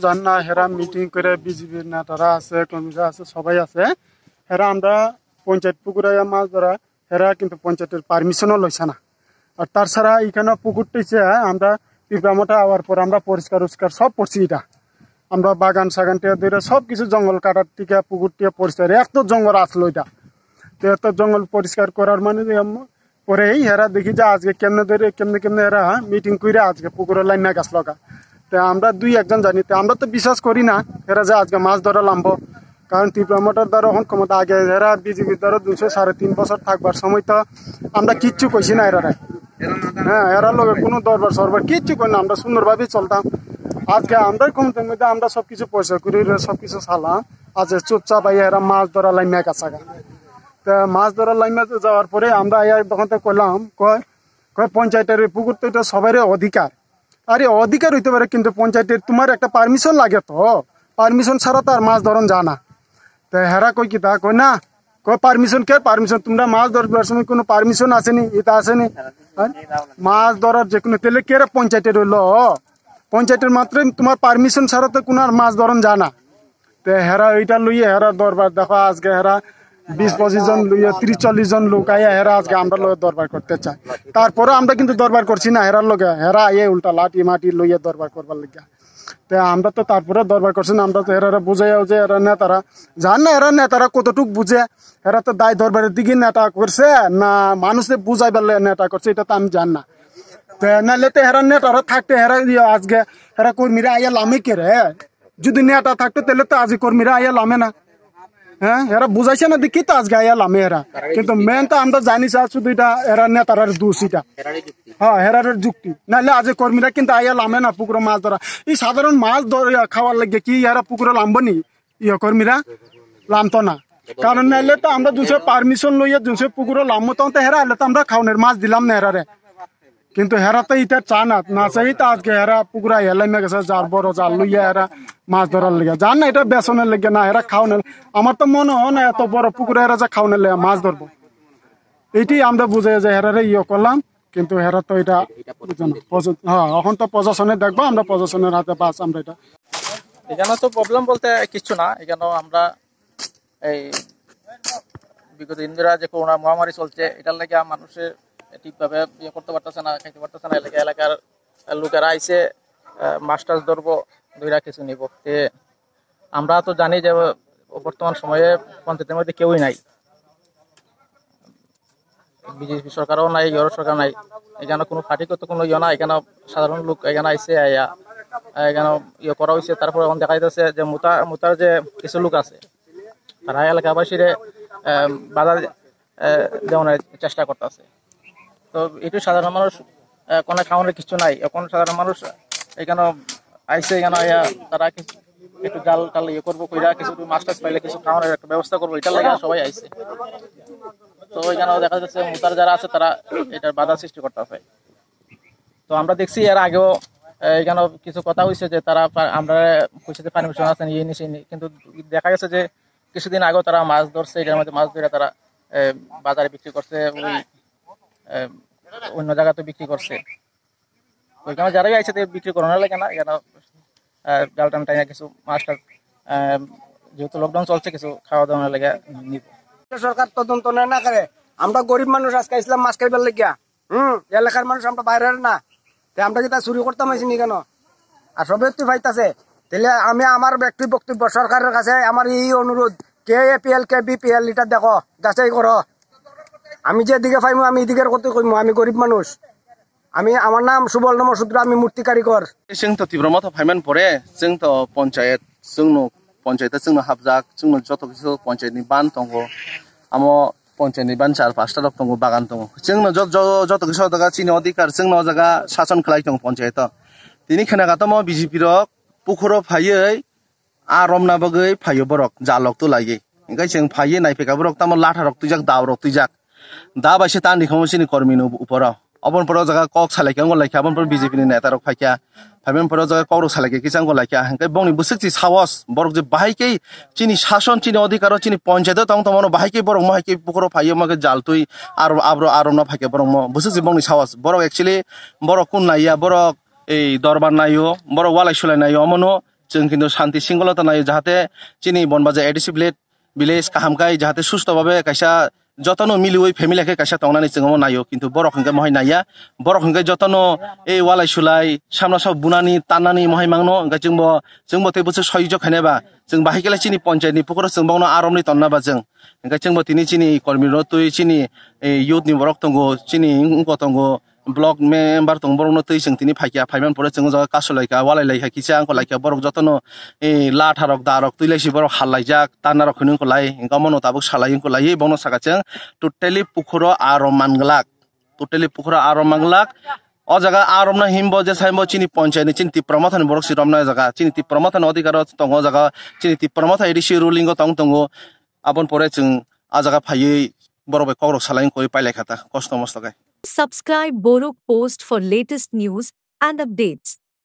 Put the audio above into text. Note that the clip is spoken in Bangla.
জানা হেরা মিটিং করে বিজেপির নেতারা আছে কর্মীরা আছে সবাই আছে হেরা আমরা পঞ্চায়েত পুকুরে মাছ ধরা হেরা কিন্তু পঞ্চায়েতের পারমিশনও লইছে না আর তার ছাড়া এখানে পুকুরটিছে আমরা পিঁপড়ামোটা আওয়ার পর আমরা পরিষ্কার উস্কার সব করছি এটা আমরা বাগান সাগান টিয়া ধরে সবকিছু জঙ্গল কাটার টিকা পুকুর টিয়া পরিষ্কার এত জঙ্গল আসলো এটা তো এত জঙ্গল পরিষ্কার করার মানে পরেই হেরা দেখি যে আজকে কেমনে ধরে কেমনে হেরা মিটিং করে আজকে পুকুরের লাইন গাছ লগা তো আমরা দুই একজন জানি তো আমরা তো বিশ্বাস করি না এরা যে আজকে মাছ ধরা নামবো কারণ পিঁপড়ামোটার দ্বারা এখন ক্ষমতা আগে এরা বিজেপির দ্বারা 2.5-3 বছর থাকবার সময় তো আমরা কিচ্ছু কইছি না এরা হ্যাঁ এরা লোক কোনো দরবার সরবার কিচ্ছু করি না আমরা সুন্দরভাবেই চলতাম আজকে আমরা ক্ষমতার মধ্যে আমরা সবকিছু পয়সা করি সবকিছু চালাম আজ চুপচাপ এরা মাছ ধরা লাইন গাছা তা মাছ ধরা লাইন যাওয়ার পরে আমরা তখন তো করলাম কয় পঞ্চায়েতের পুকুর তো এটা সবারই অধিকার আরে অধিকার হইতে পারে কিন্তু পঞ্চায়েতের তোমার একটা পারমিশন লাগে তো পারমিশন ছাড়া তো আর মাছ ধরন জানা তো হেরা কই কি তা কই না কয় পারমিশন কে পারমিশন তোমরা মাছ ধরবার সময় কোনো পারমিশন আসেনি এটা আসেনি মাছ ধরার যে কোনো তেলে কে পঞ্চায়েতের হইলো পঞ্চায়েতের মাত্র তোমার পারমিশন ছাড়া তো কোনো আর মাছ ধরন জানা তো হেরা ওইটা লইয়ে হেরা দরবার দেখো আজকে হেরা 20-25 জন লইয়া 30-40 জন লোক আইয়া হেরা আজকে আমরা লোক দরবার করতে চাই তারপরে আমরা কিন্তু দরবার করছি না হেরার লোকে হেরা আইয়ে উল্টা লাঠি মাটি লইয়া দরবার করবার লাগিয়া তো আমরা তো তারপরে দরবার করছি না আমরা তো হেরা বুঝাইও যে এরা নেতারা জান না এরা নেতারা কতটুক বুঝে এরা তো দায় দরবারের দিকে নেতা করছে না মানুষে বুঝাইবার নেতা করছে এটা তো আমি জান না তো নাহলে তো হেরা নেতারা থাকতে হেরা আজকে হেরা কর্মীরা আইয়া লামে কে রে যদি নেতা থাকতো তাহলে তো আজ কর্মীরা আইয়া লামে না হ্যাঁ এরা বুঝাইছে না দেখি তো আজকে আইয়া লামে এরা কিন্তু মেন তো আমরা জানি শুধু এটা এরা নেতার দোষ এটা হ্যাঁ হেরার যুক্তি নাহলে আজ কর্মীরা কিন্তু আইয়া লামে না পুকুরে মাছ ধরা এই সাধারণ মাছ ধরে খাওয়ার লাগে কি এরা পুকুরে লামবো নি কর্মীরা লামতো না কারণ নাহলে তো আমরা 200 পারমিশন লইয়া 200 পুকুরে লামবো তখন তো হেরা হলে তো আমরা খাওয়ানোর মাছ দিলাম না হেরারে কিন্তু হেরা তো এটা চা না চাই তো আজকে হেরা পুকুরা হেলাইমে গেছে যার বড় জাল লইয়া হেরা মাছ ধরার লেগে জান না এটা বেসনের লেগে না হেরা খাওয়ানোর আমার তো মনে হয় না এত বড় পুকুরে হেরা যা খাওয়ানোর লেগে মাছ ধরবো এইটাই আমরা বুঝাই যে হেরারে করলাম কিন্তু হেরা তো এটা হ্যাঁ এখন তো প্রশাসনে দেখবো আমরা প্রশাসনের হাতে বাস আমরা এটা এখানে তো প্রবলেম বলতে কিছু না এখানেও আমরা এই বিগত দিন ধরে যে করোনা মহামারী চলছে এটার লেগে মানুষের ঠিকভাবে ইয়ে করতে পারতেছে না খাইতে পারতেছে না এলাকার লোকেরা আইসে মাছ টাছ ধরবো দুইরা কিছু নিব আমরা তো জানি যে বর্তমান সময়ে পঞ্চায়েতের মধ্যে কেউই নাই বিজেপি সরকারও নাই ইউরো সরকার নাই এখানে কোনো পার্টিগত কোনো ইয়ে না এখানে সাধারণ লোক এখানে আইসে এখানে ইয়ে করা হয়েছে তারপর এখন দেখা যাচ্ছে যে মোতার যে কিছু লোক আছে তারা এলাকাবাসীরে বাধা দেওয়ার চেষ্টা করতেছে তো এটু সাধারণ মানুষ কোনো খাওয়ানোর কিছু নাই এখন সাধারণ মানুষ এখানে আইসে এখানে তারা একটু জাল টাল ইয়ে করবো কইরা কিছু মাছ টাছ পাইলে কিছু খাওয়ানোর একটা ব্যবস্থা করবো এটার লাগে সবাই আইসে তো এখানেও দেখা যাচ্ছে মোতার যারা আছে তারা এটার বাধা সৃষ্টি করতেছে তো আমরা দেখছি এর আগেও এখানে কিছু কথা হয়েছে যে তারা আমরা কইছে পারমিশন আছে নিয়ে নিছি কিন্তু দেখা গেছে যে কিছুদিন আগেও তারা মাছ ধরছে এটার মধ্যে মাছ ধরে তারা বাজারে বিক্রি করছে ওই অন্য জায়গাতে বিক্রি করছে ওইখানে যারাই আইসে বিক্রি করানোর লাগে না এখানে গালটান টাইনা কিছু মাছটা যেহেতু লকডাউন চলছে কিছু খাওয়া দাওয়ার লেগে নিব সরকার তদন্ত না করে আমরা গরিব মানুষ আজকে ইসলাম মাছ খাইবার লাগিয়া এলাকার মানুষ আমরা বাইরের না আমরা কি তা চুরি করতাম আইসি নি কেন আর সবে তুই ভাইতাছে তাহলে আমি আমার ব্যক্তি বক্তব্য সরকারের কাছে আমার এই অনুরোধ কে এপিএল কে বিপিএল এটা দেখো যাচাই করো আমি যেদিকে পাইমু আমি এদিকে করতে কইমু আমি গরিব মানুষ আমি আমার নাম সুবল নমসূত্র আমি মূর্তি কারিগর जों तो तीव्रमथ फाइमान परे जों तो पंचायत जोंनो पंचायत जोंनो हाबजाक जोंनो जत किसु पंचायतनि बान दंगो आमो पंचायतनि बान 4-5टा दक दंगो बागान दंगो जोंनो जत किसु दगा चिनि अधिकार जोंनो जागा शासन खालाय दं पंचायत तिनि खोनागा तो म बिजेपि रक पुखरो फायै आरमना बगै फायो बरक जालक तो लायै इंगाय जों फायै नायफेगा बरक ताम लाथा रक तुजाक दाव रक तुजाक दा बायसे तानि खमसिनि कर्मिनो उपरा Abon poro jaga kok salai kang golai abon poro BJP ni neta rok phaikya phaimon poro jaga kok rok salai ke kisang golai kya hangkai bongni busukti sawas borok je bahai ke chini shason chini odhikaro chini panchayat tong tomono bahai ke borok mahai ke pukoro phaiyo make jaltui aro abro aro na phaike borok mo busukti bongni sawas borok actually borok kun naiya borok ei dorbar nayo borok walai sulai nayo amono जों किन्तु शान्ति सिंगलता नायो जाहाते चिनी बनबाजा एडिसि विलेज काहामकाय जाहाते सुस्थ भाबे कायसा जतनो मिलुय फेमिलिके कायसा तंगनानै जोंमो नायो किन्तु बरक हंगे महै नाया बरक हंगे जतनो ए वालाय सुलाय सामना सब बुनानि ताननानि महै मांगनो हंगे जोंबो ते बोसो सयजक खानेबा जों बाहिकेला चिनी पंचायतनि पुकुरो जोंबावनो आरमनि तन्नाबा जों हंगे जोंबो तिनि चिनी कर्मी रतुय चिनी ए युथनि बरक तंगो चिनी उंको तंगो ब्लॉक मेंबर तंग बरक नतुय जों तिनि फाइकिया फाइमान परे जों जगा कासलायका वालायलायका किसा आंको लायका बरक जतनो ए लाथारक दारक तुइलायसि बरक हालायजाक तानारक खनुंको लाय हंगा मनो ताबुक सालायंको लाय बनो साकाचों टोटेली पुकुरो आरम मानगलाक टोटेली पुकुरो आरम मांगलाक ओ जगह आरम ना हिमबो जे साइमबो चिनी पंचायत चिनी तिप्रमथन बरक सिरमना जगह चिनी तिप्रमथन अधिकार तंगो जगह चिनी तिप्रमथन एडिसि रुलिंगो तंगो आबन परे जों आ जगह फायै बरक बे कौरक सालायंको पाइलायखाता कष्ट मस्त गाय Subscribe Borok Post for latest news and updates.